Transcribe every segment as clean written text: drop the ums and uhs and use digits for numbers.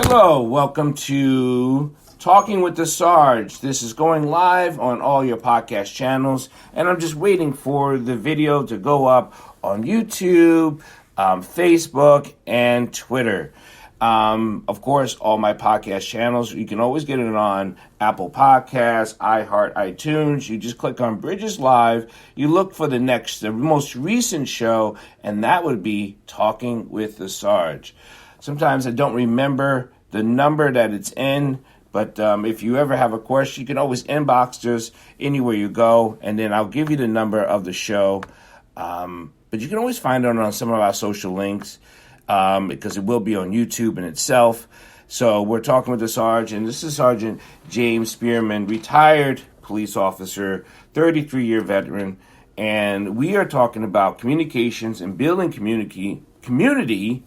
Hello, welcome to Talking with the Sarge. This is going live on all your podcast channels, and I'm just waiting for the video to go up on YouTube, Facebook, and Twitter. Of course, all my podcast channels, you can always get it on Apple Podcasts, iHeart, iTunes. You just click on Bridges Live. You look for the most recent show, and that would be Talking with the Sarge. Sometimes I don't remember the number that it's in, but if you ever have a question, you can always inbox us anywhere you go, and then I'll give you the number of the show. But you can always find it on some of our social links because it will be on YouTube in itself. So we're talking with the Sarge, and this is Sergeant James Spearman, retired police officer, 33-year veteran, and we are talking about communications and building community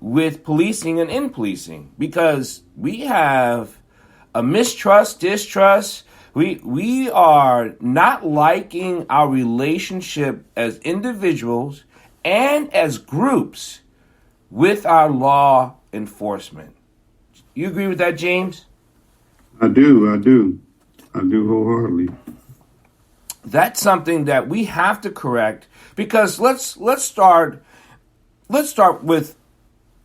with policing and in policing, because we have a mistrust, distrust. We are not liking our relationship as individuals and as groups with our law enforcement. You agree with that, James? I do wholeheartedly. That's something that we have to correct, because let's start with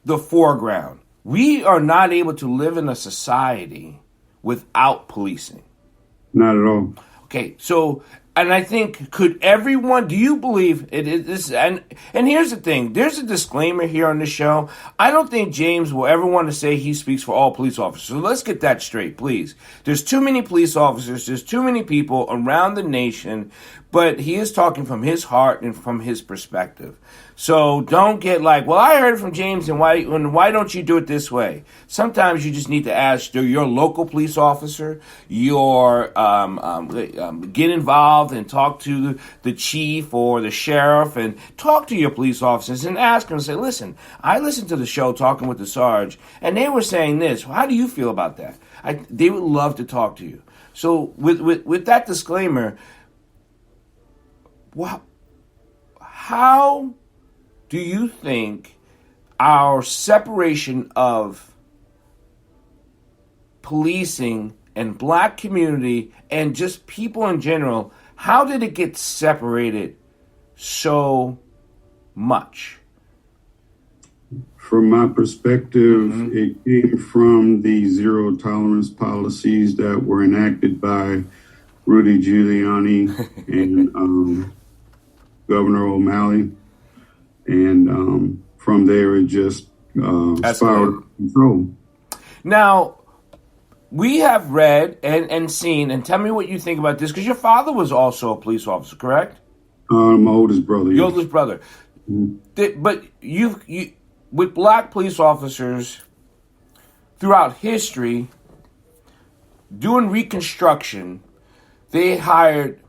the foreground. We are not able to live in a society without policing. Not at all. Okay, so, and I think, do you believe it is, and here's the thing, there's a disclaimer here on this show. I don't think James will ever want to say he speaks for all police officers. So let's get that straight, please. There's too many police officers, there's too many people around the nation, but he is talking from his heart and from his perspective. So don't get like, well, I heard from James, and why don't you do it this way? Sometimes you just need to ask your local police officer, get involved and talk to the chief or the sheriff, and talk to your police officers and ask them, say, listen, I listened to the show Talking with the Sarge, and they were saying this. How do you feel about that? They would love to talk to you. So with that disclaimer, how do you think our separation of policing and black community and just people in general, how did it get separated so much? From my perspective, It came from the zero tolerance policies that were enacted by Rudy Giuliani and Governor O'Malley. And from there, it just spiraled out of control. Now, we have read and seen, and tell me what you think about this, because your father was also a police officer, correct? My oldest brother. Your oldest brother. Mm-hmm. But you, with black police officers throughout history, doing Reconstruction, they hired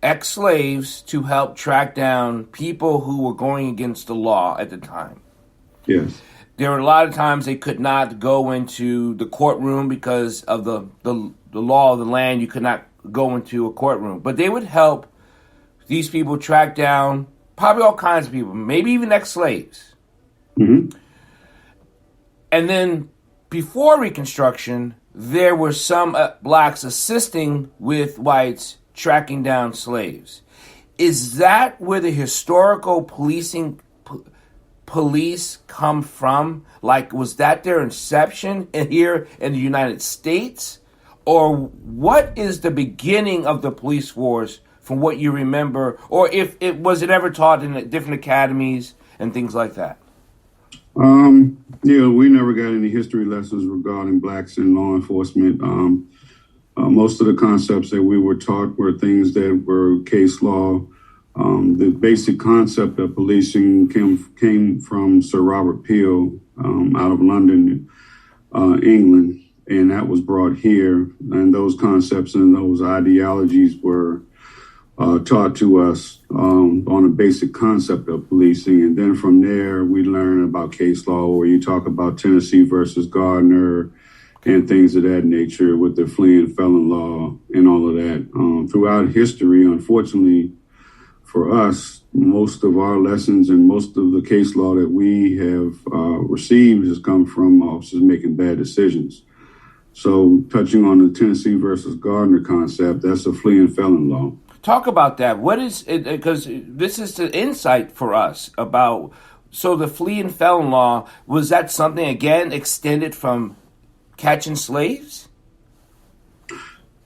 ex-slaves to help track down people who were going against the law at the time. Yes. There were a lot of times they could not go into the courtroom because of the law of the land. You could not go into a courtroom. But they would help these people track down probably all kinds of people, maybe even ex-slaves. Mm-hmm. And then before Reconstruction, there were some blacks assisting with whites tracking down slaves. Is that where the historical police come from? Like, was that their inception here in the United States? Or what is the beginning of the police force from what you remember? Or was it ever taught in different academies and things like that? We never got any history lessons regarding blacks in law enforcement. Most of the concepts that we were taught were things that were case law. The basic concept of policing came from Sir Robert Peel out of London, England, and that was brought here. And those concepts and those ideologies were taught to us on a basic concept of policing. And then from there, we learn about case law, where you talk about Tennessee versus Gardner and things of that nature with the fleeing felon law and all of that. Throughout history, unfortunately, for us, most of our lessons and most of the case law that we have received has come from officers making bad decisions. So touching on the Tennessee versus Gardner concept, that's a fleeing felon law. Talk about that. What is it? Because this is the insight for us about, so the fleeing felon law, was that something, again, extended from catching slaves?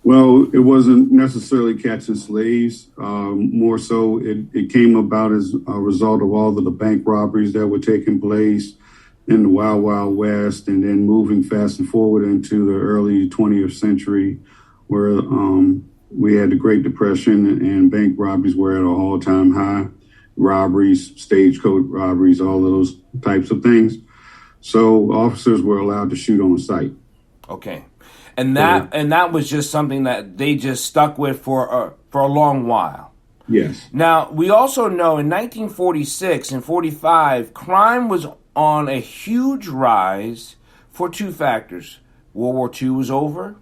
Well, it wasn't necessarily catching slaves. More so, it came about as a result of all of the bank robberies that were taking place in the Wild Wild West, and then moving fast and forward into the early 20th century, where we had the Great Depression and bank robberies were at an all-time high. Robberies, stagecoach robberies, all of those types of things. So officers were allowed to shoot on sight. Okay. And that was just something that they just stuck with for a long while. Yes. Now, we also know in 1946 and 45, crime was on a huge rise for two factors. World War II was over.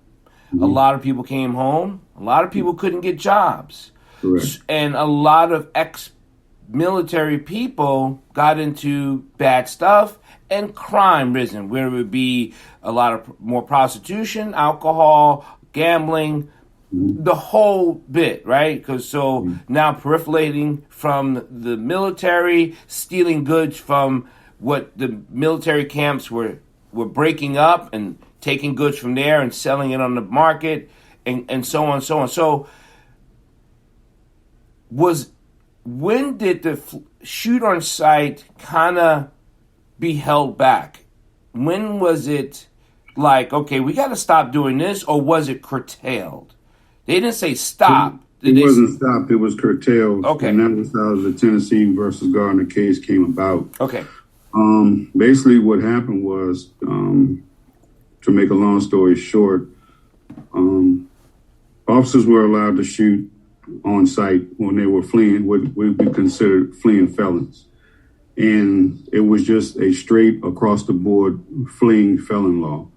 Mm-hmm. A lot of people came home. A lot of people couldn't get jobs. Correct. And a lot of ex-military people got into bad stuff, and crime risen, where it would be a lot of more prostitution, alcohol, gambling, the whole bit, right? Because now proliferating from the military, stealing goods from what the military camps were breaking up and taking goods from there and selling it on the market, and so on and so on. So when did the shoot on sight kind of be held back? When was it like, okay, we got to stop doing this, or was it curtailed? They didn't say stop. It wasn't stopped. It was curtailed. Okay. And that was how the Tennessee versus Gardner case came about. Okay. Basically what happened was, to make a long story short, officers were allowed to shoot on sight when they were fleeing, what would be considered fleeing felons. And it was just a straight across the board fleeing felon law.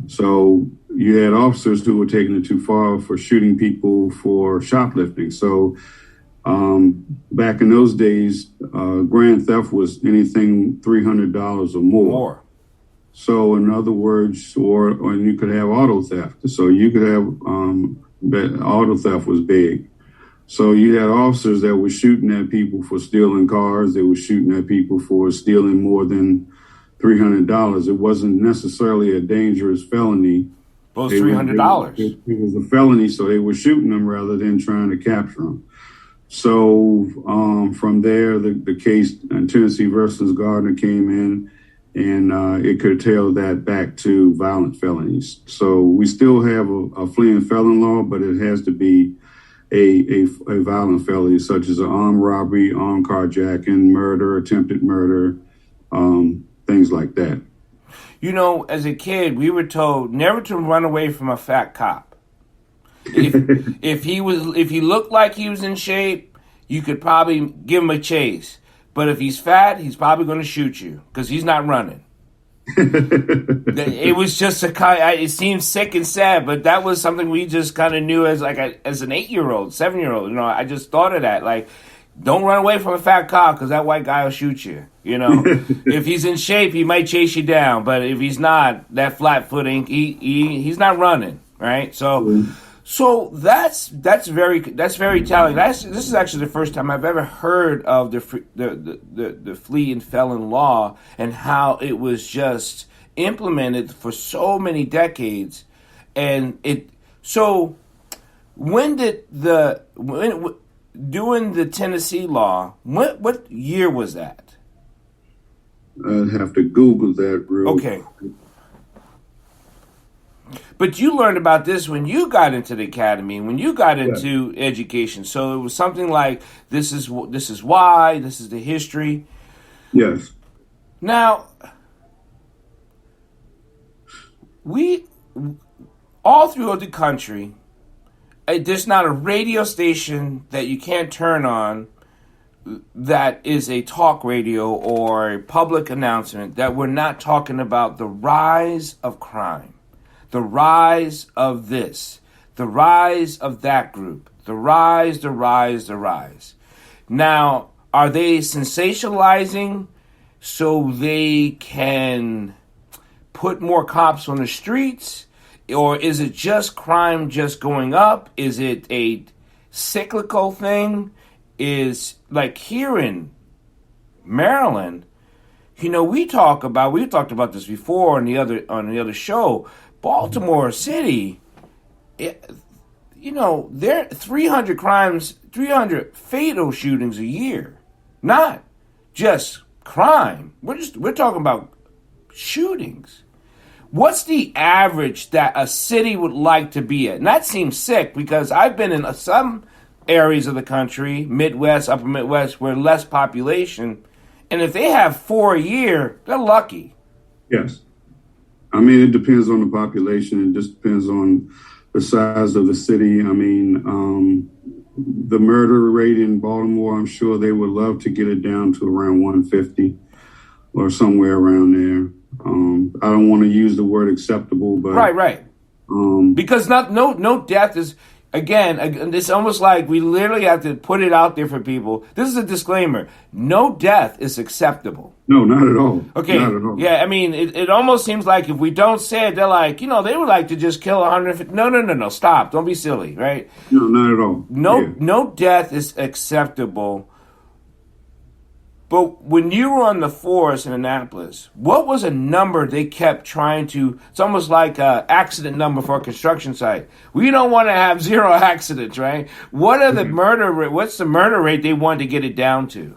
So you had officers who were taking it too far for shooting people for shoplifting. So back in those days, grand theft was anything $300 or more. So in other words, or you could have auto theft. So you could have auto theft was big. So you had officers that were shooting at people for stealing cars. They were shooting at people for stealing more than $300. It wasn't necessarily a dangerous felony. Well, it's $300. It was a felony, so they were shooting them rather than trying to capture them. So from there, the case Tennessee versus Gardner came in, and it curtailed that back to violent felonies. So we still have a fleeing felon law, but it has to be a violent felony, such as an armed robbery, armed carjacking, murder, attempted murder, things like that. You know, as a kid, we were told never to run away from a fat cop. If he looked like he was in shape, you could probably give him a chase. But if he's fat, he's probably going to shoot you because he's not running. It was just it seems sick and sad, but that was something we just kind of knew as as an 8-year-old, 7-year-old. You know, I just thought of that. Like, don't run away from a fat cop because that white guy will shoot you. You know, if he's in shape, he might chase you down. But if he's not, that flat footing, he's not running, right? So that's very telling. This is actually the first time I've ever heard of the flee and felon law and how it was just implemented for so many decades. And when doing the Tennessee law, what year was that? I'd have to Google that real Okay. But you learned about this when you got into the academy, when you got into education. So it was something like, this is why, this is the history. Yes. Now, we, all throughout the country, there's not a radio station that you can't turn on that is a talk radio or a public announcement that we're not talking about the rise of crime. The rise of this, the rise of that group, the rise. Now, are they sensationalizing so they can put more cops on the streets? Or is it just crime just going up? Is it a cyclical thing? Is like here in Maryland, we talked about this before on the other show. Baltimore City, there 300 fatal shootings a year, not just crime. We're talking about shootings. What's the average that a city would like to be at? And that seems sick because I've been in some areas of the country, Midwest, Upper Midwest, where less population, and if they have 4 a year, they're lucky. Yes. I mean, it depends on the population. It just depends on the size of the city. I mean, the murder rate in Baltimore, I'm sure they would love to get it down to around 150 or somewhere around there. I don't want to use the word acceptable, but right. Because no death is, again, it's almost like we literally have to put it out there for people. This is a disclaimer: no death is acceptable. No, not at all. Okay, not at all. Yeah, I mean, it almost seems like if we don't say it, they're like, they would like to just kill 150. No, stop! Don't be silly, right? No, not at all. No death is acceptable. But when you were on the force in Annapolis, what was a number they kept trying to... It's almost like an accident number for a construction site. We don't want to have 0 accidents, right? What are the murder rate? What's the murder rate they wanted to get it down to?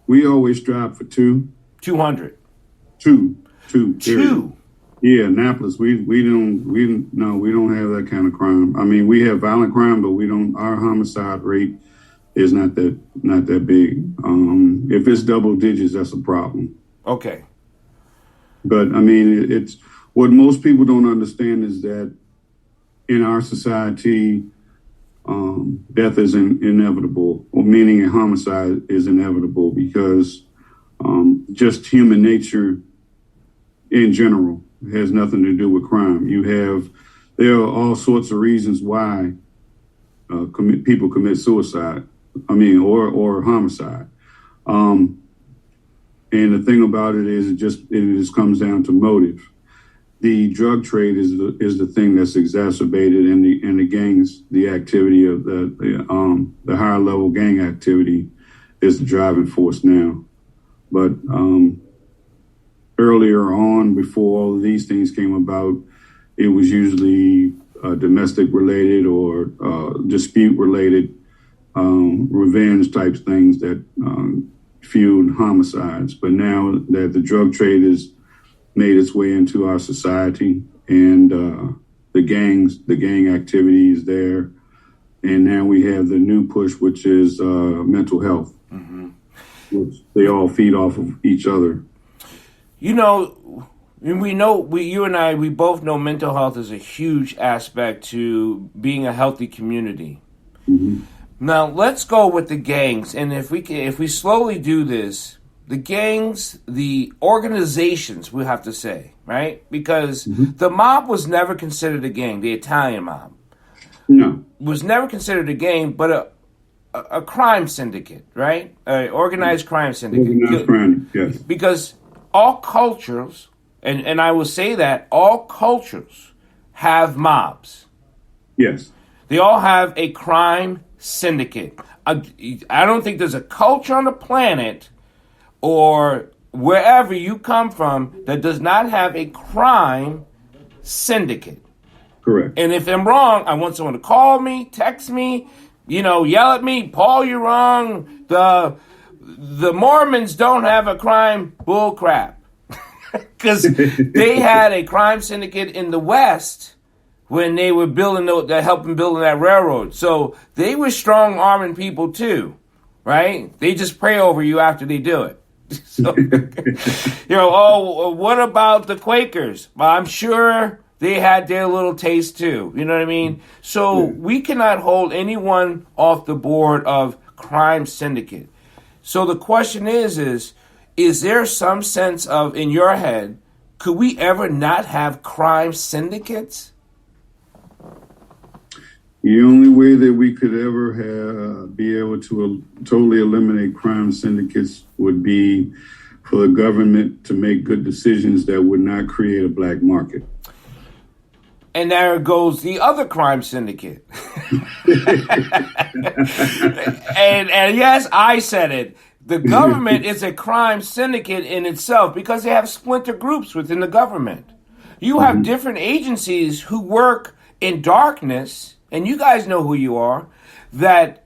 We always strive for 2. 200. 2. Yeah, Annapolis. We don't have that kind of crime. I mean, we have violent crime, but we don't. Our homicide rate is not that big. If it's double digits, that's a problem. Okay. But I mean, it's what most people don't understand is that in our society, death is inevitable, or meaning a homicide is inevitable because just human nature in general has nothing to do with crime. There are all sorts of reasons why people commit suicide. I mean, or homicide. And the thing about it is, it just comes down to motive. The drug trade is the thing that's exacerbated, and the gangs, the activity of the higher level gang activity is the driving force now. But earlier on, before all of these things came about, it was usually domestic related or dispute related. Revenge type things that fueled homicides. But now that the drug trade has made its way into our society and the gang activity is there, and now we have the new push, which is mental health, which they all feed off of each other. You and I, we both know mental health is a huge aspect to being a healthy community. Mm-hmm. Now, let's go with the gangs. And if we slowly do this, the gangs, the organizations, we have to say, right? Because the mob was never considered a gang, the Italian mob. No. Was never considered a gang, but a crime syndicate, right? An organized crime syndicate. Organized crime, yes. Because all cultures, and I will say that, all cultures have mobs. Yes. They all have a crime syndicate. I don't think there's a culture on the planet or wherever you come from that does not have a crime syndicate. Correct. And if I'm wrong, I want someone to call me, text me, yell at me, Paul, you're wrong. The Mormons don't have a crime. Bull crap. Because they had a crime syndicate in the West when they were helping building that railroad. So they were strong arming people too, right? They just pray over you after they do it. So, what about the Quakers? Well, I'm sure they had their little taste too. You know what I mean? So we cannot hold anyone off the board of crime syndicate. So the question is there some sense of, in your head, could we ever not have crime syndicates? The only way that we could ever be able to totally eliminate crime syndicates would be for the government to make good decisions that would not create a black market. And there goes the other crime syndicate. and yes, I said it. The government is a crime syndicate in itself because they have splinter groups within the government. You have different agencies who work in darkness, and you guys know who you are, that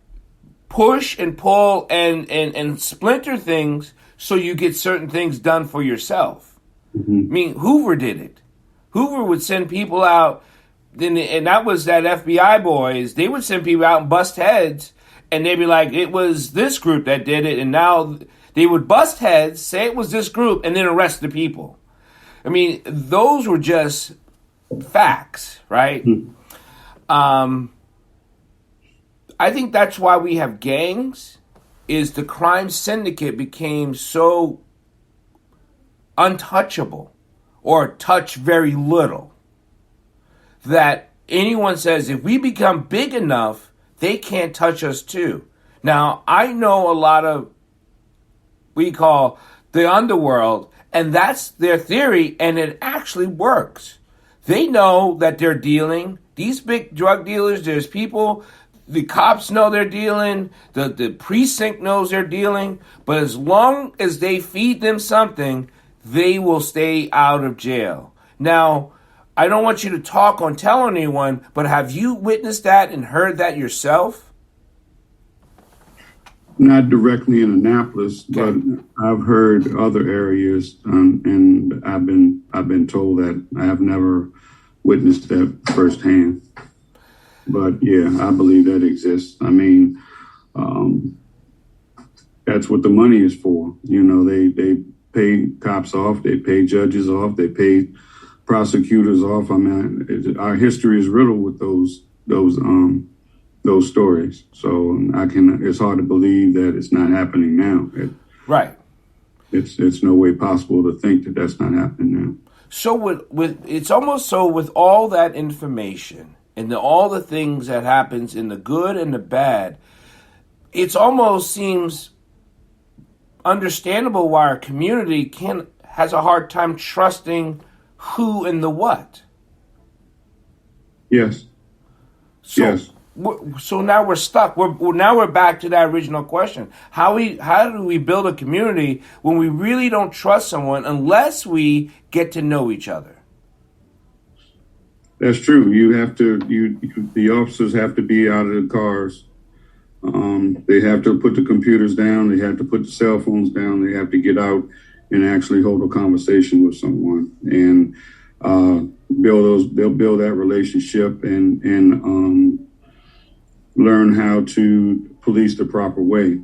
push and pull and splinter things so you get certain things done for yourself. I mean, Hoover did it. Hoover would send people out, and that was that FBI boys. They would send people out and bust heads, and they'd be like, it was this group that did it, and now they would bust heads, say it was this group, and then arrest the people. I mean, those were just facts, right? I think that's why we have gangs, is the crime syndicate became so untouchable or touch very little that anyone says if we become big enough, they can't touch us too. Now, I know a lot of we call the underworld, and that's their theory, and it actually works. They know that they're dealing. These big drug dealers, there's people, the cops know they're dealing, the precinct knows they're dealing, but as long as they feed them something, they will stay out of jail. Now, I don't want you to talk or tell anyone, but have you witnessed that and heard that yourself? Not directly in Annapolis, but I've heard other areas, and I've been told that. I have never witnessed that firsthand. But yeah, I believe that exists. I mean, that's what the money is for. You know, they pay cops off, they pay judges off, they pay prosecutors off. I mean, our history is riddled with those stories. So it's hard to believe that it's not happening now. Right. It's no way possible to think that that's not happening now. So with it's almost so with all that information and all the things that happens in the good and the bad, it almost seems understandable why our community has a hard time trusting who and the what. Yes. Yes. So now we're stuck. We're back to that original question. How do we build a community when we really don't trust someone unless we get to know each other? That's true. You have to. The officers have to be out of the cars. They have to put the computers down. They have to put the cell phones down. They have to get out and actually hold a conversation with someone and build that relationship and learn how to police the proper way.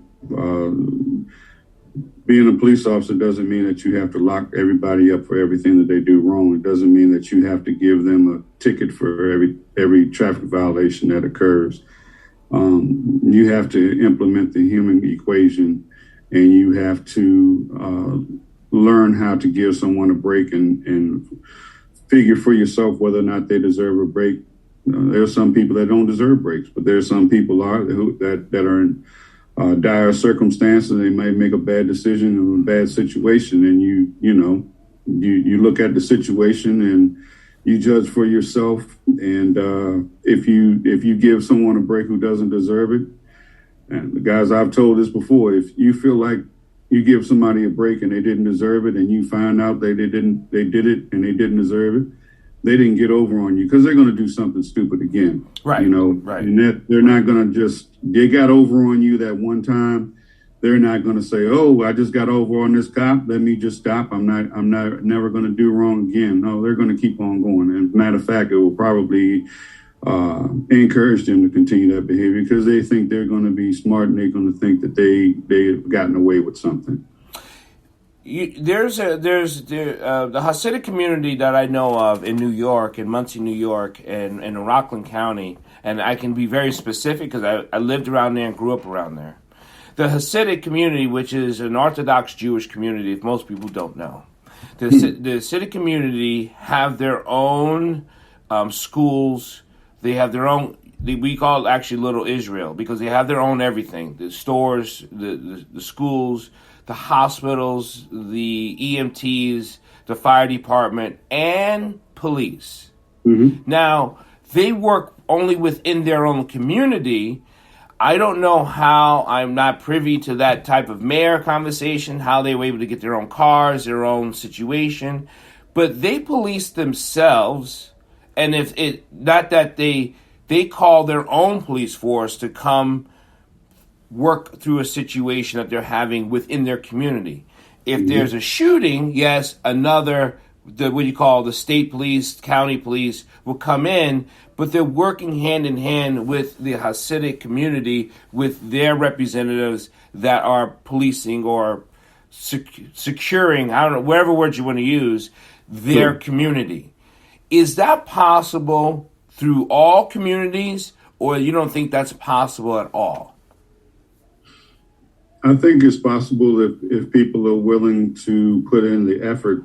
Being a police officer doesn't mean that you have to lock everybody up for everything that they do wrong. It doesn't mean that you have to give them a ticket for every traffic violation that occurs. You have to implement the human equation, and you have to learn how to give someone a break and figure for yourself whether or not they deserve a break. There are some people that don't deserve breaks, but there are some people that are in dire circumstances. They might make a bad decision in a bad situation, and you look at the situation and you judge for yourself. And if you give someone a break who doesn't deserve it, and the guys, I've told this before, if you feel like you give somebody a break and they didn't deserve it, and you find out they did it and they didn't deserve it, they didn't get over on you because they're going to do something stupid again. Right. Right. And that they're not going to they got over on you that one time. They're not going to say, "Oh, I just got over on this cop. Let me just stop. I'm never going to do wrong again." No, they're going to keep on going. And matter of fact, it will probably encourage them to continue that behavior because they think they're going to be smart and they're going to think that they've gotten away with something. There's the Hasidic community that I know of in New York, in Muncie, New York, and in Rockland County, and I can be very specific because I lived around there and grew up around there. The Hasidic community, which is an Orthodox Jewish community, if most people don't know, the Hasidic community have their own schools. They have their own we call it actually Little Israel, because they have their own everything: the stores, the schools, the hospitals, the EMTs, the fire department, and police. Mm-hmm. Now, they work only within their own community. I don't know how, I'm not privy to that type of mayor conversation, how they were able to get their own cars, their own situation, but they police themselves, and if it, not that they call their own police force to come work through a situation that they're having within their community. If there's a shooting, yes, what you call the state police, county police will come in, but they're working hand in hand with the Hasidic community, with their representatives that are policing or securing, I don't know, whatever word you want to use, their community. Is that possible through all communities, or you don't think that's possible at all? I think it's possible if people are willing to put in the effort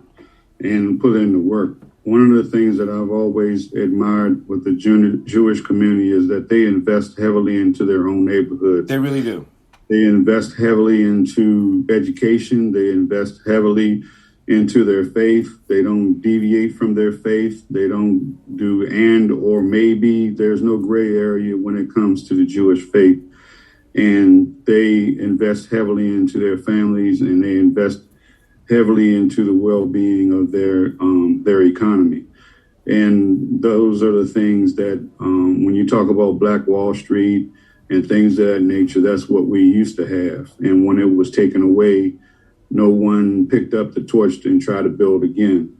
and put in the work. One of the things that I've always admired with the Jewish community is that they invest heavily into their own neighborhoods. They really do. They invest heavily into education. They invest heavily into their faith. They don't deviate from their faith. They don't do and or maybe. There's no gray area when it comes to the Jewish faith. And they invest heavily into their families, and they invest heavily into the well-being of their economy. And those are the things that when you talk about Black Wall Street and things of that nature, that's what we used to have. And when it was taken away, no one picked up the torch and tried to build again.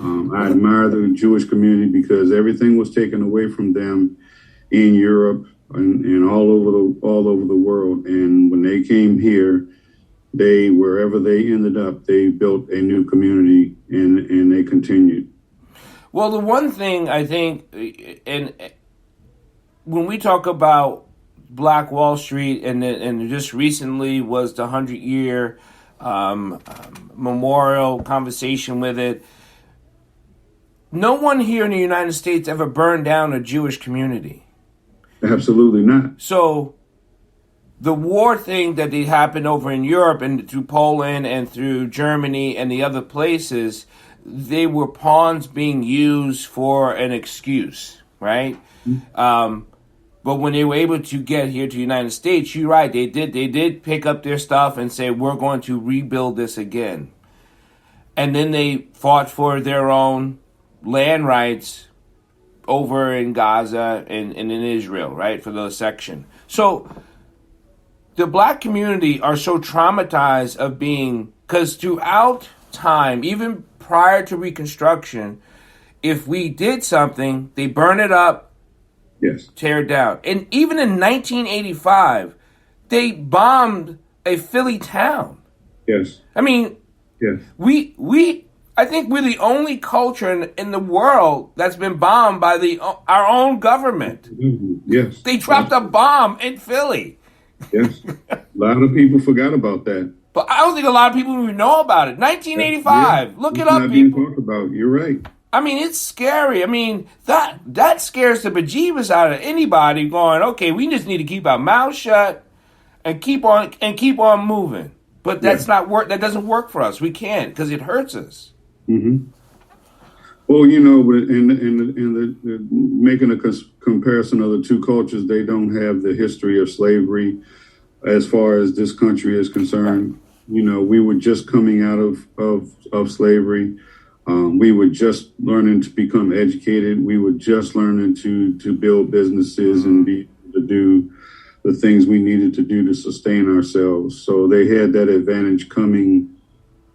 I admire the Jewish community because everything was taken away from them in Europe and all over the world. And when they came here, wherever they ended up, they built a new community and they continued. Well, the one thing I think, and when we talk about Black Wall Street, and just recently was the 100-year memorial conversation with it, no one here in the United States ever burned down a Jewish community. Absolutely not. So the war thing that happened over in Europe and through Poland and through Germany and the other places, they were pawns being used for an excuse, right? Mm-hmm. But when they were able to get here to the United States, you're right, they did pick up their stuff and say, we're going to rebuild this again. And then they fought for their own land rights over in Gaza and in Israel, right, for the section. So the Black community are so traumatized of being, because throughout time, even prior to Reconstruction, if we did something, they burn it up, yes, tear it down. And even in 1985, they bombed a Philly town. Yes. I mean, yes. I think we're the only culture in the world that's been bombed by our own government. Mm-hmm. Yes. They dropped a bomb in Philly. Yes. A lot of people forgot about that. But I don't think a lot of people even know about it. 1985. Yeah. Look it up, not people. Being talked about. You're right. I mean, it's scary. I mean, that scares the bejeebus out of anybody going, okay, we just need to keep our mouths shut and keep on moving. But that's not work. That doesn't work for us. We can't, because it hurts us. Mm-hmm. Well, you know, in making a comparison of the two cultures, they don't have the history of slavery as far as this country is concerned. Right. You know, we were just coming out of slavery. We were just learning to become educated. We were just learning to build businesses and be able to do the things we needed to do to sustain ourselves. So they had that advantage coming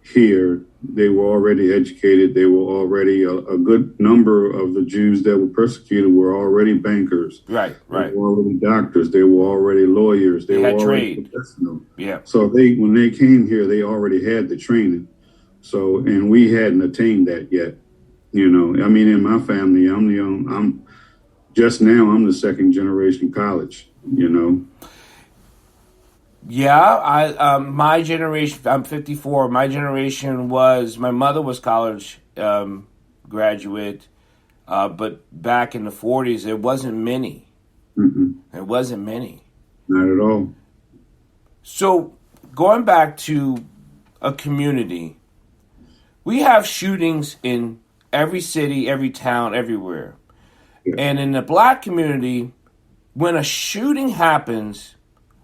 here. They were already educated. They were already a good number of the Jews that were persecuted were already bankers. Right. They were already doctors. They were already lawyers. They were already trade. Professional. Yeah. So when they came here, they already had the training. So, and we hadn't attained that yet. You know, I mean, in my family, I'm the second generation college, you know. Yeah, my generation, I'm 54. My generation my mother was college graduate, but back in the 40s, there wasn't many. Mm-mm. It wasn't many. Not at all. So going back to a community, we have shootings in every city, every town, everywhere. Yeah. And in the black community, when a shooting happens,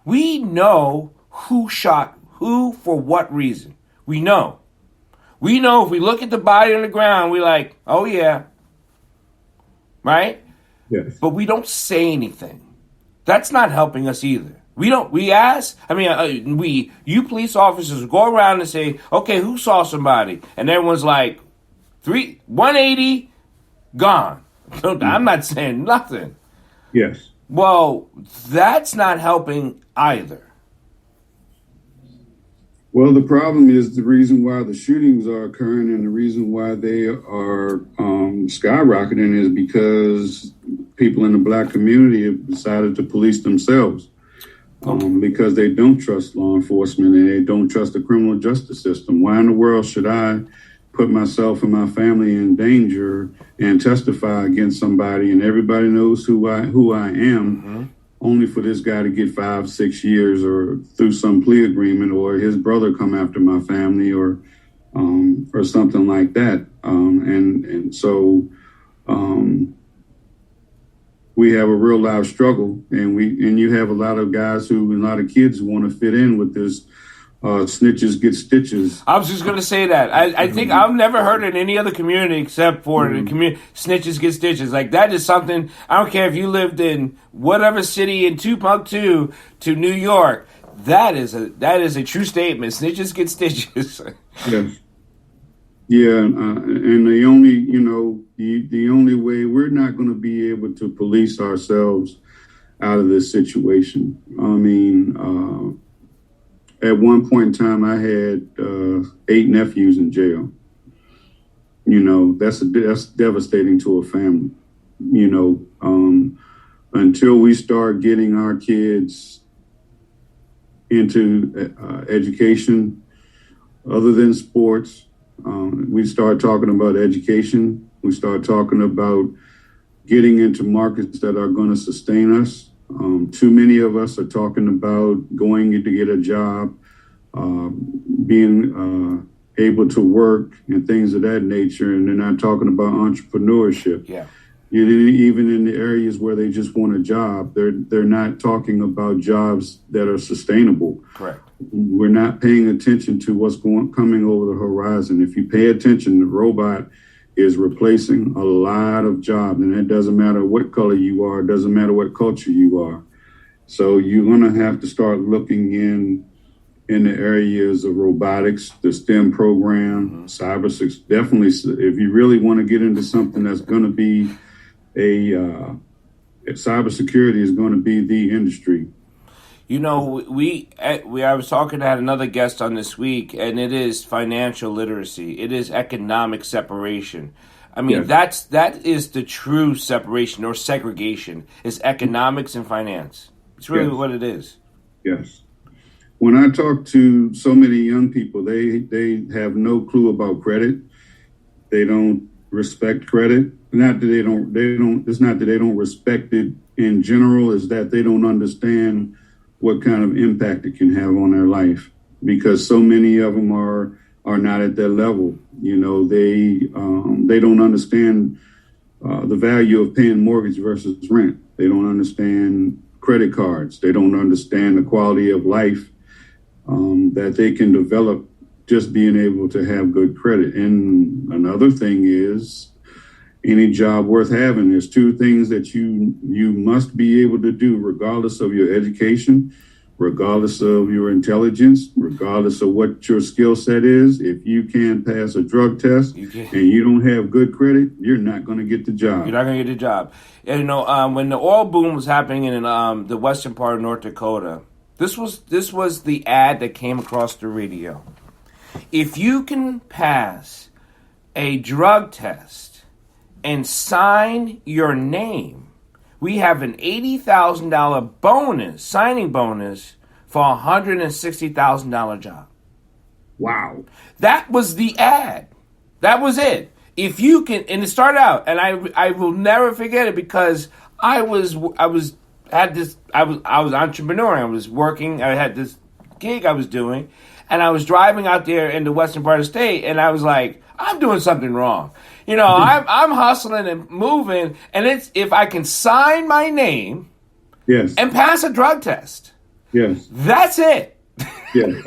we know who shot who for what reason. We know. We know if we look at the body on the ground, we're like, oh yeah. Right? Yes. But we don't say anything. That's not helping us either. We ask, you police officers go around and say, okay, who saw somebody? And everyone's like, 180, gone. I'm not saying nothing. Yes. Well, that's not helping either. Well, the problem is the reason why the shootings are occurring and the reason why they are skyrocketing is because people in the black community have decided to police themselves because they don't trust law enforcement and they don't trust the criminal justice system. Why in the world should I put myself and my family in danger and testify against somebody and everybody knows who I am? Mm-hmm. Only for this guy to get 5-6 years or through some plea agreement or his brother come after my family or something like that. So we have a real live struggle and you have a lot of guys a lot of kids who want to fit in with this snitches get stitches. I was just going to say that. I think I've never heard it in any other community except for the community. Snitches get stitches. Like, that is something, I don't care if you lived in whatever city in Timbuktu to New York. That is a true statement. Snitches get stitches. Yes. Yeah. And the only way we're not going to be able to police ourselves out of this situation. I mean, at one point in time, I had 8 nephews in jail. That's devastating to a family. Until we start getting our kids into education, other than sports, we start talking about education. We start talking about getting into markets that are going to sustain us. Too many of us are talking about going to get a job, being able to work and things of that nature. And they're not talking about entrepreneurship. Yeah. Even in the areas where they just want a job, they're not talking about jobs that are sustainable. Correct. We're not paying attention to what's coming over the horizon. If you pay attention, the robot is replacing a lot of jobs, and it doesn't matter what color you are, it doesn't matter what culture you are. So you're going to have to start looking in the areas of robotics, the STEM program, cybersecurity. Definitely, if you really want to get into something that's going to be cybersecurity is going to be the industry. I was talking to another guest on this week, and it is financial literacy. It is economic separation. I mean, Yes. that is the true separation or segregation, is economics and finance. It's really what it is. Yes. When I talk to so many young people, they have no clue about credit. They don't respect credit. Not that they don't. It's not that they don't respect it in general. Is that they don't understand what kind of impact it can have on their life, because so many of them are not at that level. They don't understand the value of paying mortgage versus rent. They don't understand credit cards. They don't understand the quality of life that they can develop just being able to have good credit. And another thing is, any job worth having, there's 2 things that you must be able to do, regardless of your education, regardless of your intelligence, regardless of what your skill set is. If you can't pass a drug test and you don't have good credit, you're not going to get the job. You're not going to get the job. And, when the oil boom was happening in the western part of North Dakota, this was the ad that came across the radio. If you can pass a drug test and sign your name, we have an $80,000 signing bonus for a $160,000 job. Wow. That was the ad. That was it. If you can, and it started out, and I will never forget it, because I was had this. I was entrepreneur. I was working. I had this gig I was doing, and I was driving out there in the western part of the state, and I was like, I'm doing something wrong. You know, I'm hustling and moving, and it's if I can sign my name, yes, and pass a drug test, yes, that's it. yes,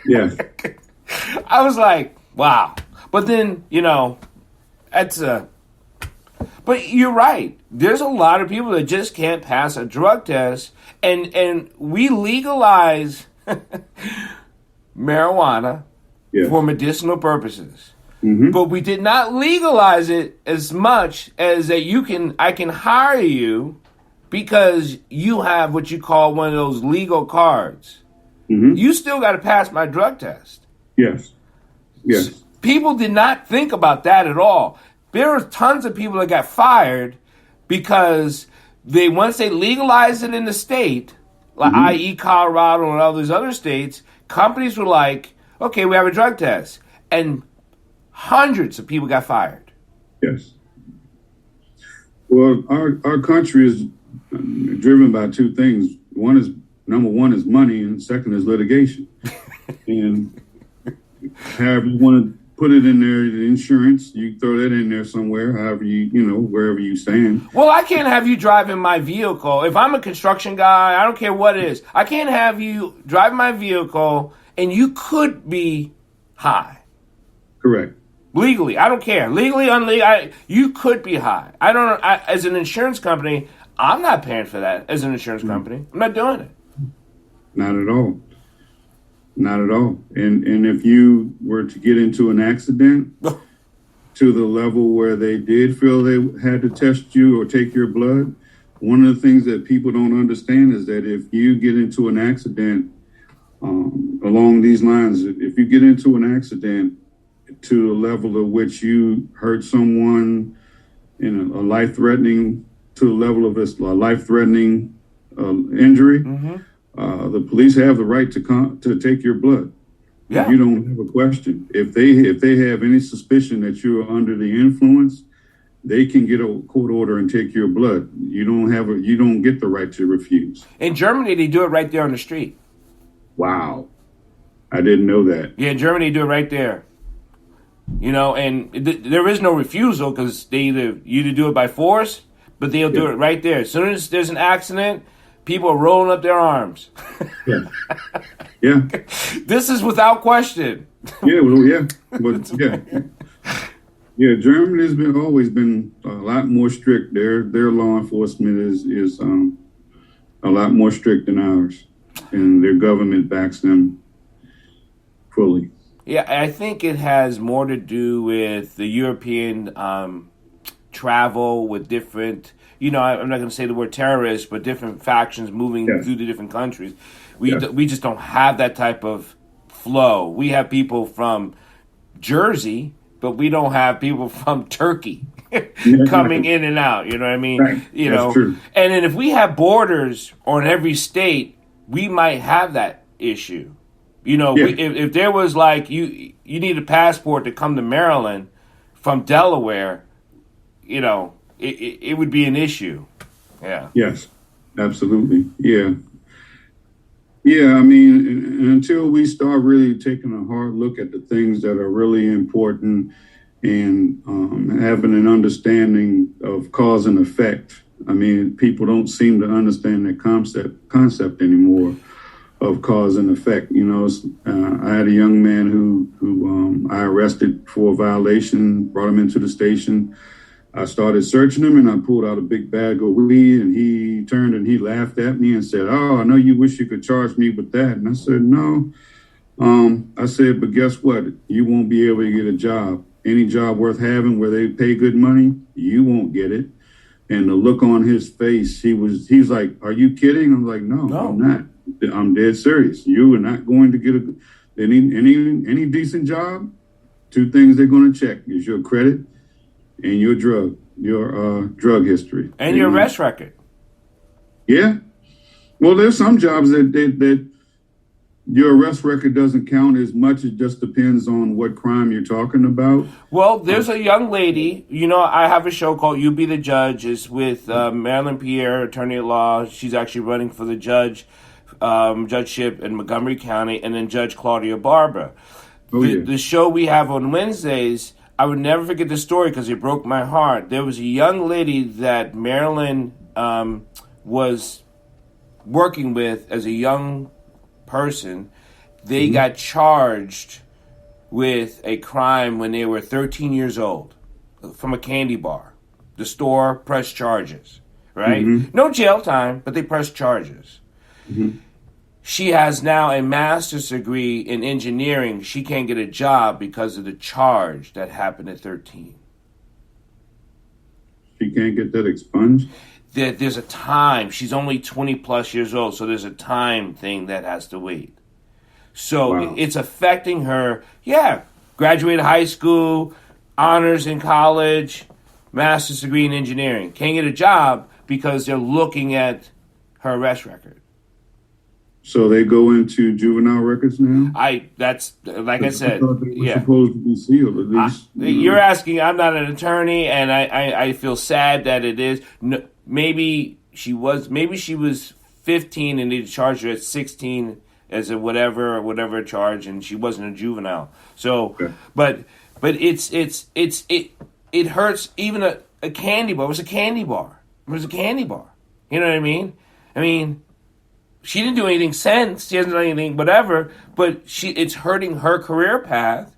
yes. I was like, wow. But then, you know, that's a. But you're right. There's a lot of people that just can't pass a drug test, and we legalize marijuana for medicinal purposes. Mm-hmm. But we did not legalize it as much as that I can hire you because you have what you call one of those legal cards. Mm-hmm. You still got to pass my drug test. Yes. Yes. People did not think about that at all. There are tons of people that got fired because once they legalized it in the state, like i.e. Colorado and all these other states, companies were like, okay, we have a drug test. And hundreds of people got fired. Yes. Well, our country is driven by two things. Number one is money, and second is litigation. And however you want to put it in there, the insurance, you throw that in there somewhere, however wherever you stand. Well, I can't have you driving my vehicle. If I'm a construction guy, I don't care what it is. I can't have you drive my vehicle and you could be high. Correct. Legally, I don't care. Legally, unlegally, you could be high. As an insurance company, I'm not paying for that as an insurance company. I'm not doing it. Not at all. Not at all. And if you were to get into an accident to the level where they did feel they had to test you or take your blood, one of the things that people don't understand is that if you get into an accident along these lines, if you get into an accident to the level of which you hurt someone in a life-threatening, to the level of a life-threatening injury, the police have the right to take your blood. Yeah. You don't have a question. If they have any suspicion that you are under the influence, they can get a court order and take your blood. You don't get the right to refuse. In Germany, they do it right there on the street. Wow, I didn't know that. Yeah, in Germany, they do it right there. You know, and there is no refusal because they either do it by force, but they'll do it right there. As soon as there's an accident, people are rolling up their arms. Yeah. Yeah. This is without question. Yeah, well, yeah. But yeah. Yeah, Germany has always been a lot more strict. Their law enforcement is a lot more strict than ours. And their government backs them fully. Yeah, I think it has more to do with the European travel with different, I'm not going to say the word terrorist, but different factions moving through the different countries. We just don't have that type of flow. We have people from Jersey, but we don't have people from Turkey coming in and out. You know what I mean? Right. That's true. And then if we have borders on every state, we might have that issue. If there was like you need a passport to come to Maryland from Delaware, it would be an issue. Yeah. Yes, absolutely. Yeah. Yeah, I mean, until we start really taking a hard look at the things that are really important and having an understanding of cause and effect. I mean, people don't seem to understand that concept anymore of cause and effect. I had a young man who I arrested for a violation, brought him into the station. I started searching him and I pulled out a big bag of weed and he turned and he laughed at me and said, "Oh, I know you wish you could charge me with that." And I said, "No." I said, "But guess what? You won't be able to get a job. Any job worth having where they pay good money, you won't get it." And the look on his face, he's like, "Are you kidding?" I'm like, No, I'm not. I'm dead serious. You are not going to get any decent job. Two things they're going to check is your credit and your drug history. And your arrest record. Yeah. Well, there's some jobs that your arrest record doesn't count as much. It just depends on what crime you're talking about. Well, there's a young lady. I have a show called You Be the Judge. It's with Marilyn Pierre, attorney at law. She's actually running for the judgeship in Montgomery County, and then Judge Claudia Barber. The show we have on Wednesdays, I would never forget the story because it broke my heart. There was a young lady that Marilyn was working with as a young person. They got charged with a crime when they were 13 years old from a candy bar. The store pressed charges, right? No jail time, but they pressed charges. She has now a master's degree in engineering. She can't get a job because of the charge that happened at 13. She can't get that expunged? There's a time. She's only 20 plus years old, so there's a time thing that has to wait. So it's affecting her. Yeah, graduated high school, honors in college, master's degree in engineering. Can't get a job because they're looking at her arrest record. So they go into juvenile records now? That's like I said. They were supposed to be sealed at least. You're asking. I'm not an attorney, and I feel sad that it is. No, maybe she was 15 and they charged her at 16 as a whatever charge, and she wasn't a juvenile. So, but it hurts. Even a candy bar. It was a candy bar. It was a candy bar. You know what I mean? I mean, she didn't do anything since. She hasn't done anything, whatever. But it's hurting her career path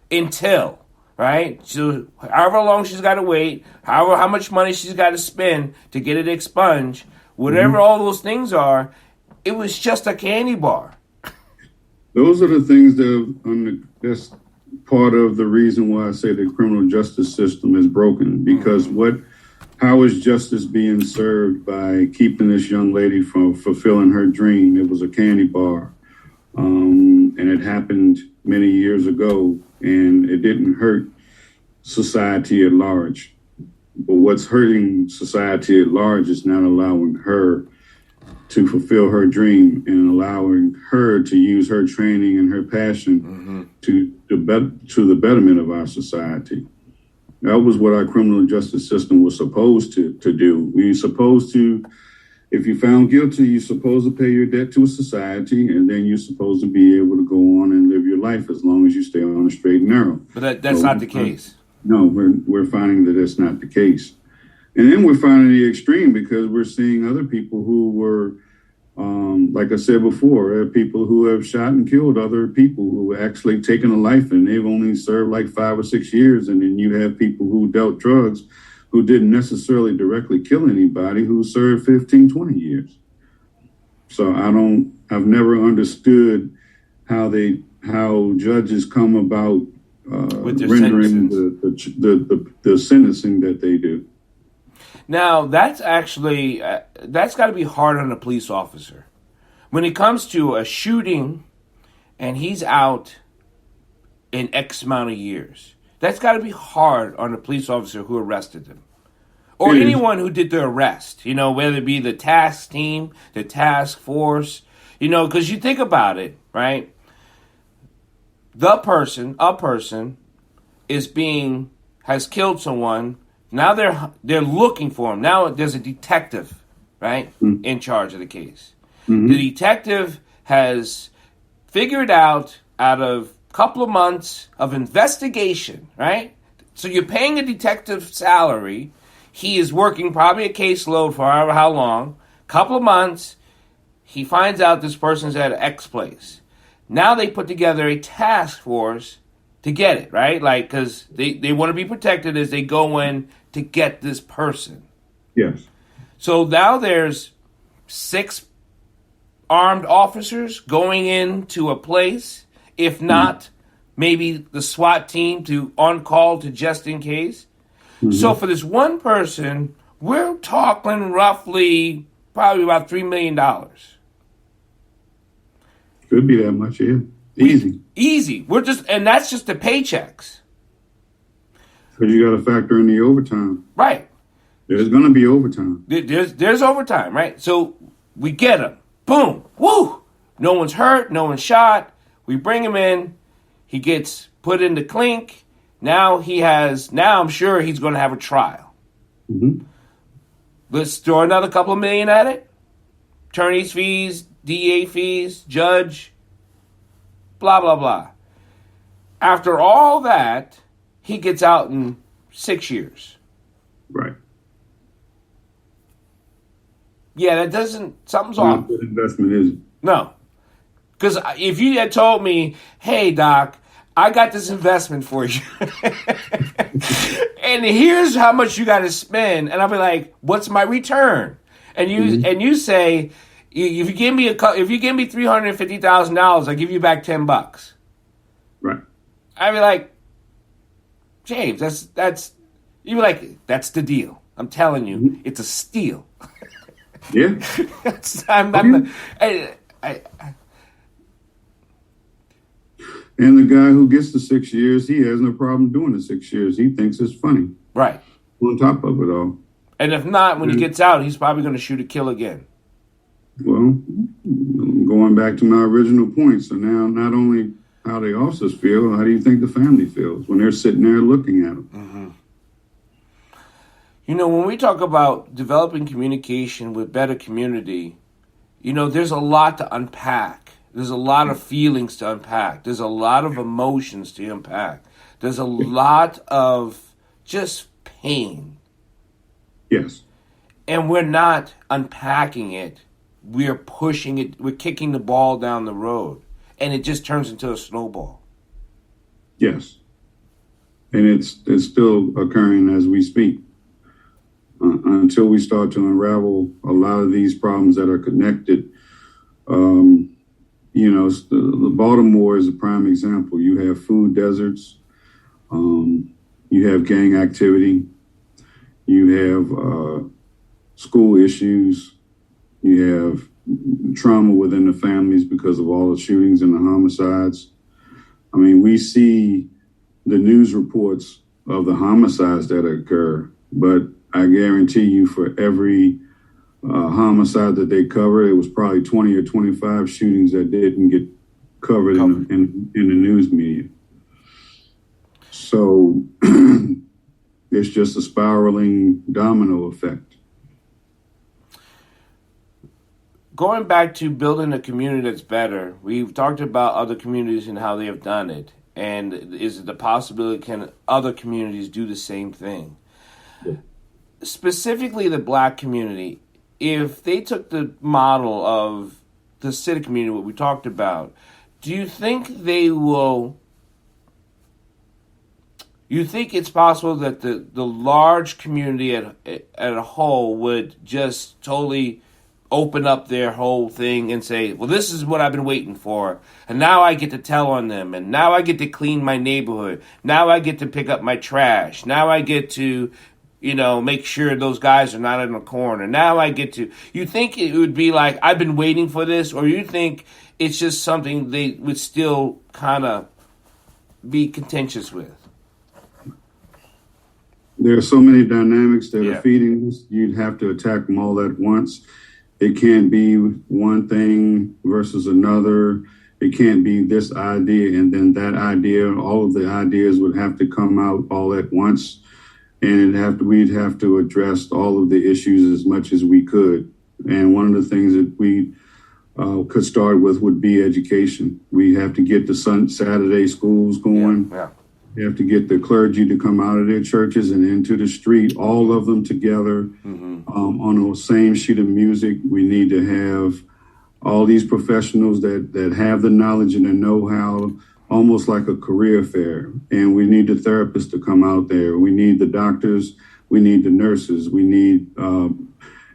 until, right? So however long she's got to wait, how much money she's got to spend to get it expunged, whatever all those things are, it was just a candy bar. Those are the things that's part of the reason why I say the criminal justice system is broken. Because how is justice being served by keeping this young lady from fulfilling her dream? It was a candy bar, and it happened many years ago, and it didn't hurt society at large. But what's hurting society at large is not allowing her to fulfill her dream and allowing her to use her training and her passion to the betterment of our society. That was what our criminal justice system was supposed to do. We supposed to, if you found guilty, you're supposed to pay your debt to a society, and then you're supposed to be able to go on and live your life as long as you stay on the straight and narrow. But that's not the case. No, we're finding that that's not the case. And then we're finding the extreme because we're seeing other people who were, like I said before, people who have shot and killed other people who actually taken a life and they've only served like 5 or 6 years. And then you have people who dealt drugs who didn't necessarily directly kill anybody who served 15, 20 years. So I've never understood how judges come about rendering the sentencing that they do. Now, that's actually, that's got to be hard on a police officer. When it comes to a shooting and he's out in X amount of years, that's got to be hard on a police officer who arrested him. Or anyone who did the arrest, whether it be the task team, the task force, because you think about it, right? A person has killed someone. Now they're looking for him. Now there's a detective, right, in charge of the case. The detective has figured out of a couple of months of investigation, right? So you're paying a detective salary. He is working probably a caseload for however how long. Couple of months, he finds out this person's at X place. Now they put together a task force to get it, right? Like, because they want to be protected as they go in to get this person. Yes. So now there's 6 armed officers going into a place, if not maybe the SWAT team on call to just in case. So for this one person, we're talking roughly probably about $3 million. Could be that much, yeah. Easy. And that's just the paychecks. Because you got to factor in the overtime. Right. There's going to be overtime. There's overtime, right? So we get them. Boom. Woo. No one's hurt. No one's shot. We bring him in. He gets put into clink. Now I'm sure he's going to have a trial. Mm-hmm. Let's throw another couple of million at it. Attorney's fees, DA fees, judge, blah, blah, blah. After all that, he gets out in 6 years. Right. Yeah, something's off. What investment is it? No. Because if you had told me, hey, Doc, I got this investment for you. And here's how much you got to spend. And I'll be like, what's my return? And you say, if you give me $350,000, I'll give you back $10. Right. I'd be like, James, you'd be like, that's the deal. I'm telling you, it's a steal. Yeah. And the guy who gets the 6 years, he has no problem doing the 6 years. He thinks it's funny. Right. On top of it all. And if not, when he gets out, he's probably going to shoot a kill again. Well, going back to my original point, so now not only how the officers feel, how do you think the family feels when they're sitting there looking at them? Mm-hmm. When we talk about developing communication with better community, there's a lot to unpack. There's a lot of feelings to unpack. There's a lot of emotions to unpack. There's a lot of just pain. Yes. And we're not unpacking it. We're pushing it. We're kicking the ball down the road. And it just turns into a snowball. Yes. And it's still occurring as we speak. Until we start to unravel a lot of these problems that are connected. The Baltimore is a prime example. You have food deserts. You have gang activity. You have school issues. You have trauma within the families because of all the shootings and the homicides. I mean, we see the news reports of the homicides that occur, but I guarantee you for every homicide that they covered, it was probably 20 or 25 shootings that didn't get covered in the news media. So it's just a spiraling domino effect. Going back to building a community that's better, we've talked about other communities and how they have done it. And is it the possibility, can other communities do the same thing? Yeah. Specifically the black community, if they took the model of the city community, what we talked about, do you think they will... You think it's possible that the large community at a whole would just totally open up their whole thing and say, well, this is what I've been waiting for, and now I get to tell on them, and now I get to clean my neighborhood, now I get to pick up my trash, now I get to, make sure those guys are not in the corner, now I get to... You think it would be like, I've been waiting for this, or you think it's just something they would still kind of be contentious with? There are so many dynamics that are feeding this. You'd have to attack them all at once. It can't be one thing versus another. It can't be this idea and then that idea. All of the ideas would have to come out all at once. And we'd have to address all of the issues as much as we could. And one of the things that we could start with would be education. We have to get the Saturday schools going. Yeah. You have to get the clergy to come out of their churches and into the street, all of them together on the same sheet of music. We need to have all these professionals that have the knowledge and the know-how, almost like a career fair. And we need the therapists to come out there. We need the doctors. We need the nurses. We need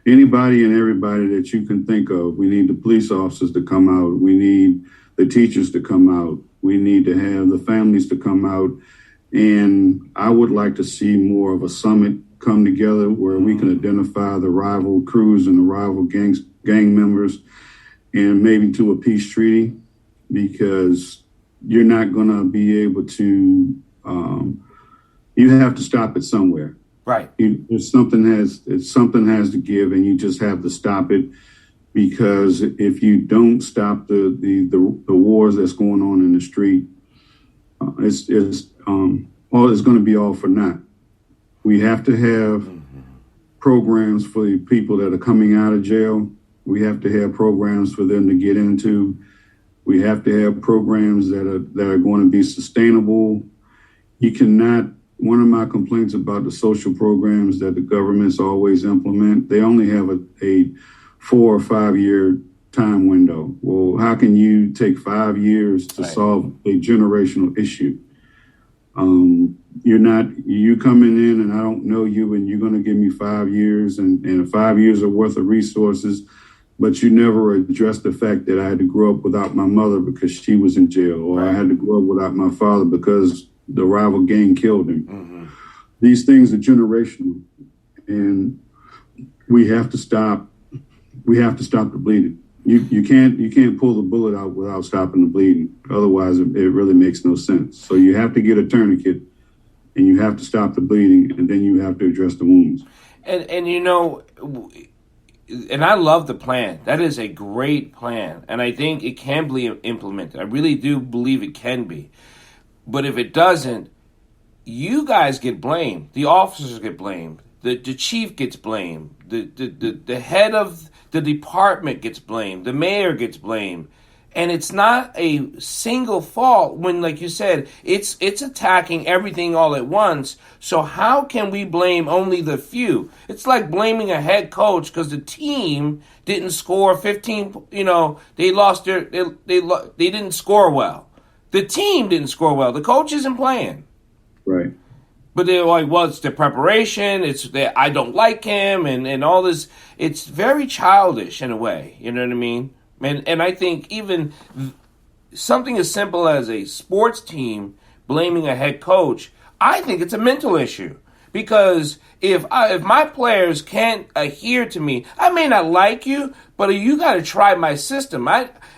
anybody and everybody that you can think of. We need the police officers to come out. We need the teachers to come out. We need to have the families to come out. And I would like to see more of a summit come together where we can identify the rival crews and the rival gang members and maybe to a peace treaty, because you're not going to be able to, you have to stop it somewhere. Right. Something has to give, and you just have to stop it. because if you don't stop the wars that's going on in the street, it's going to be all for naught. We have to have programs for the people that are coming out of jail. We have to have programs for them to get into. We have to have programs that are going to be sustainable. You cannot. One of my complaints about the social programs that the governments always implement, they only have a 4 or 5 year time window. Well, how can you take 5 years to solve a generational issue? You coming in and I don't know you and you're going to give me 5 years and 5 years of worth of resources, but you never addressed the fact that I had to grow up without my mother because she was in jail, or I had to grow up without my father because the rival gang killed him. Mm-hmm. These things are generational, and we have to stop. We have to stop the bleeding. You can't pull the bullet out without stopping the bleeding. Otherwise, it really makes no sense. So you have to get a tourniquet, and you have to stop the bleeding, and then you have to address the wounds. And you know, and I love the plan. That is a great plan, and I think it can be implemented. I really do believe it can be. But if it doesn't, you guys get blamed. The officers get blamed. The chief gets blamed. The head of the department gets blamed. The mayor gets blamed. And it's not a single fault when, like you said, it's attacking everything all at once. So how can we blame only the few? It's like blaming a head coach because the team didn't score 15. They lost they didn't score well. The team didn't score well. The coach isn't playing. Right. But they're like, well, it's the preparation. It's that I don't like him and all this. It's very childish in a way. You know what I mean? And I think even something as simple as a sports team blaming a head coach, I think it's a mental issue. Because if my players can't adhere to me, I may not like you, but you got to try my system.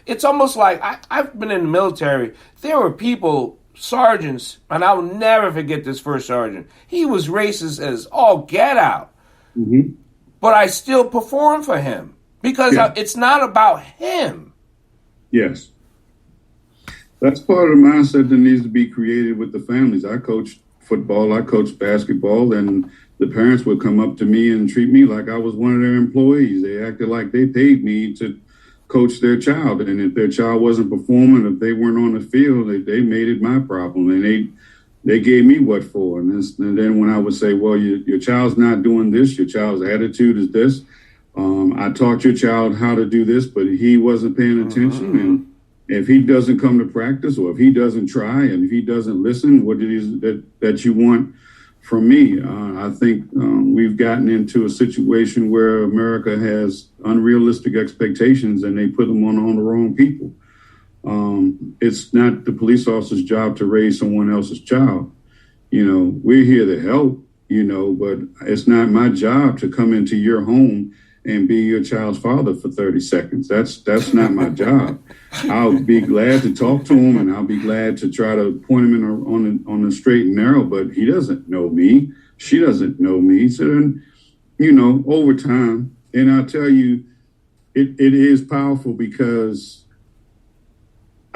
It's almost like I've been in the military. There were people, sergeants, and I will never forget this first sergeant. He was racist as all get out. Mm-hmm. But I still performed for him because it's not about him. Yes. That's part of the mindset that needs to be created with the families. I coached football, I coached basketball, and the parents would come up to me and treat me like I was one of their employees. They acted like they paid me to coach their child. And if their child wasn't performing, if they weren't on the field, they made it my problem. And they gave me what for. And then when I would say, well, your child's not doing this, your child's attitude is this. I taught your child how to do this, but he wasn't paying attention. Mm-hmm. And if he doesn't come to practice, or if he doesn't try, and if he doesn't listen, what it is that you want from me? I think we've gotten into a situation where America has unrealistic expectations, and they put them on the wrong people. It's not the police officer's job to raise someone else's child. We're here to help, but it's not my job to come into your home and be your child's father for 30 seconds. That's not my job. I'll be glad to talk to him, and I'll be glad to try to point him on the straight and narrow, but he doesn't know me. She doesn't know me. So then, over time, and I'll tell you, it is powerful because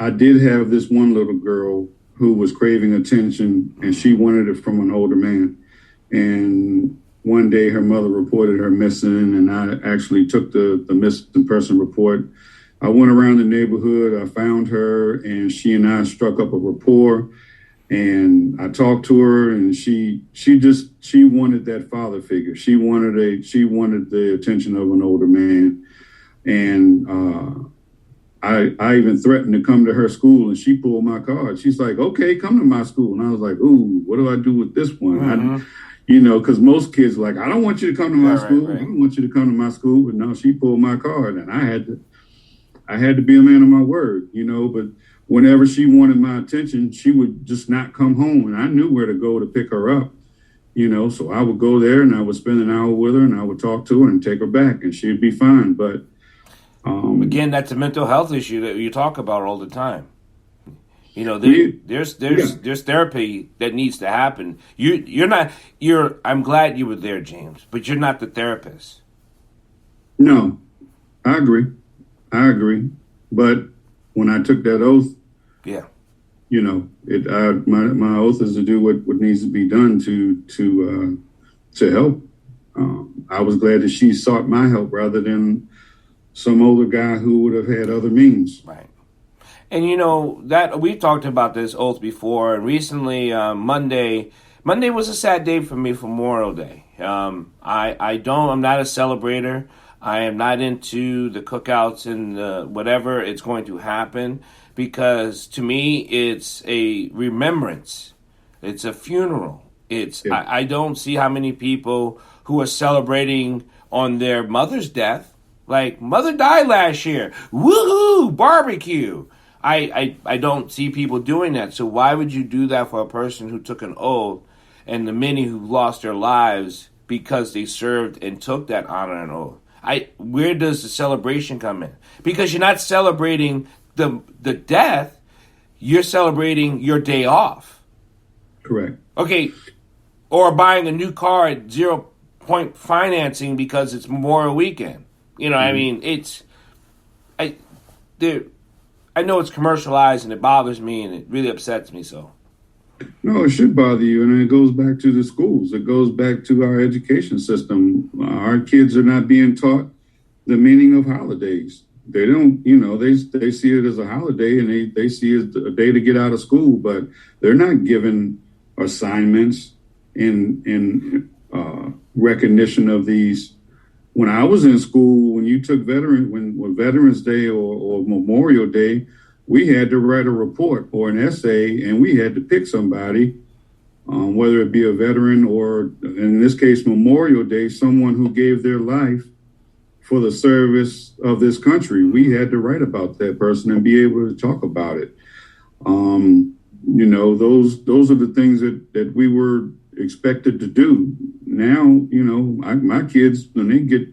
I did have this one little girl who was craving attention, and she wanted it from an older man. And one day her mother reported her missing, and I actually took the missing person report. I went around the neighborhood, I found her, and she and I struck up a rapport, and I talked to her, and she wanted that father figure. She wanted the attention of an older man. And I even threatened to come to her school, and she pulled my card. She's like, okay, come to my school. And I was like, ooh, what do I do with this one? Mm-hmm. Because most kids are like, I don't want you to come to my school. Right. I don't want you to come to my school. But no, she pulled my card, and I had to be a man of my word, but whenever she wanted my attention, she would just not come home. And I knew where to go to pick her up, so I would go there and I would spend an hour with her and I would talk to her and take her back and she'd be fine. But again, that's a mental health issue that you talk about all the time. There's therapy that needs to happen. I'm glad you were there, James, but you're not the therapist. No. I agree. I agree. But when I took that oath, yeah, my oath is to do what needs to be done to help. I was glad that she sought my help rather than some older guy who would have had other means. Right. And that we've talked about this oath before. And recently, Monday was a sad day for me for Memorial Day. I'm not a celebrator. I am not into the cookouts and whatever it's going to happen, because to me it's a remembrance. It's a funeral. I don't see how many people who are celebrating on their mother's death. Like, mother died last year. Woohoo! Barbecue. I don't see people doing that. So why would you do that for a person who took an oath, and the many who lost their lives because they served and took that honor and oath? Where does the celebration come in? Because you're not celebrating the death, you're celebrating your day off. Correct. Okay, or buying a new car at 0% financing because it's Memorial Weekend. I mean, I know it's commercialized and it bothers me and it really upsets me. So, no, it should bother you, and it goes back to the schools. It goes back to our education system. Our kids are not being taught the meaning of holidays. They don't, they see it as a holiday, and they see it as a day to get out of school, but they're not given assignments in recognition of these. When I was in school, when you took when Veterans Day or Memorial Day, we had to write a report or an essay, and we had to pick somebody, whether it be a veteran or, in this case, Memorial Day, someone who gave their life for the service of this country. We had to write about that person and be able to talk about it. Those are the things that we were expected to do. Now, my kids, when they get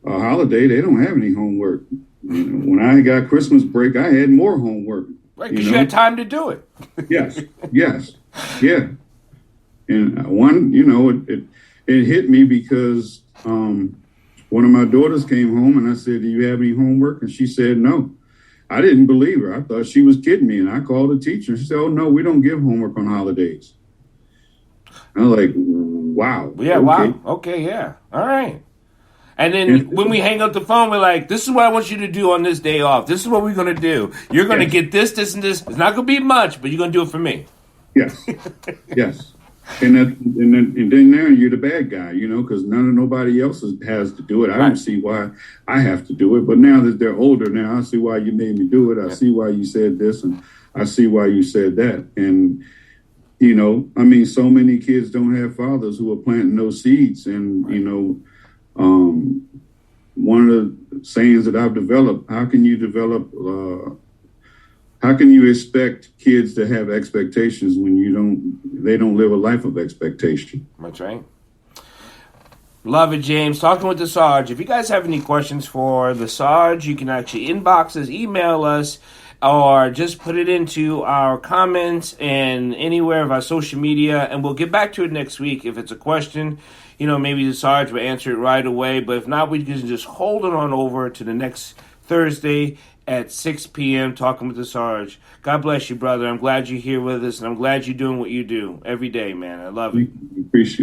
a holiday, they don't have any homework. When I got Christmas break, I had more homework. Right, because you had time to do it. Yes, yeah. And it hit me because one of my daughters came home and I said, "Do you have any homework?" And she said, "No." I didn't believe her. I thought she was kidding me. And I called the teacher. She said, "Oh, no, we don't give homework on holidays." I was like, wow. Yeah, okay. Wow. Okay, yeah. All right. And then when we hang up the phone, we're like, this is what I want you to do on this day off. This is what we're going to do. You're going to get this, this, and this. It's not going to be much, but you're going to do it for me. Yes. Yes. And then now you're the bad guy, because nobody else has to do it. I don't see why I have to do it. But now that they're older, now I see why you made me do it. I see why you said this, and I see why you said that. And, so many kids don't have fathers who are planting those seeds. And, one of the sayings that I've developed, how can you expect kids to have expectations when they don't live a life of expectation? That's right. Love it, James. Talking with the Sarge. If you guys have any questions for the Sarge, you can actually inbox us, email us, or just put it into our comments and anywhere of our social media, and we'll get back to it next week. If it's a question, maybe the Sarge will answer it right away, but if not, we can just hold it on over to the next Thursday at 6 p.m. talking with the Sarge. God bless you, brother. I'm glad you're here with us, and I'm glad you're doing what you do every day, man. I love it.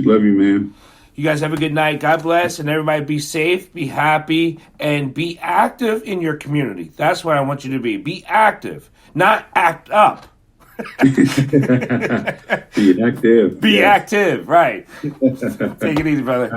Love you, man. You guys have a good night. God bless, and everybody be safe, be happy, and be active in your community. That's what I want you to be. Be active, not act up. Be active. Be active, right. Take it easy, brother.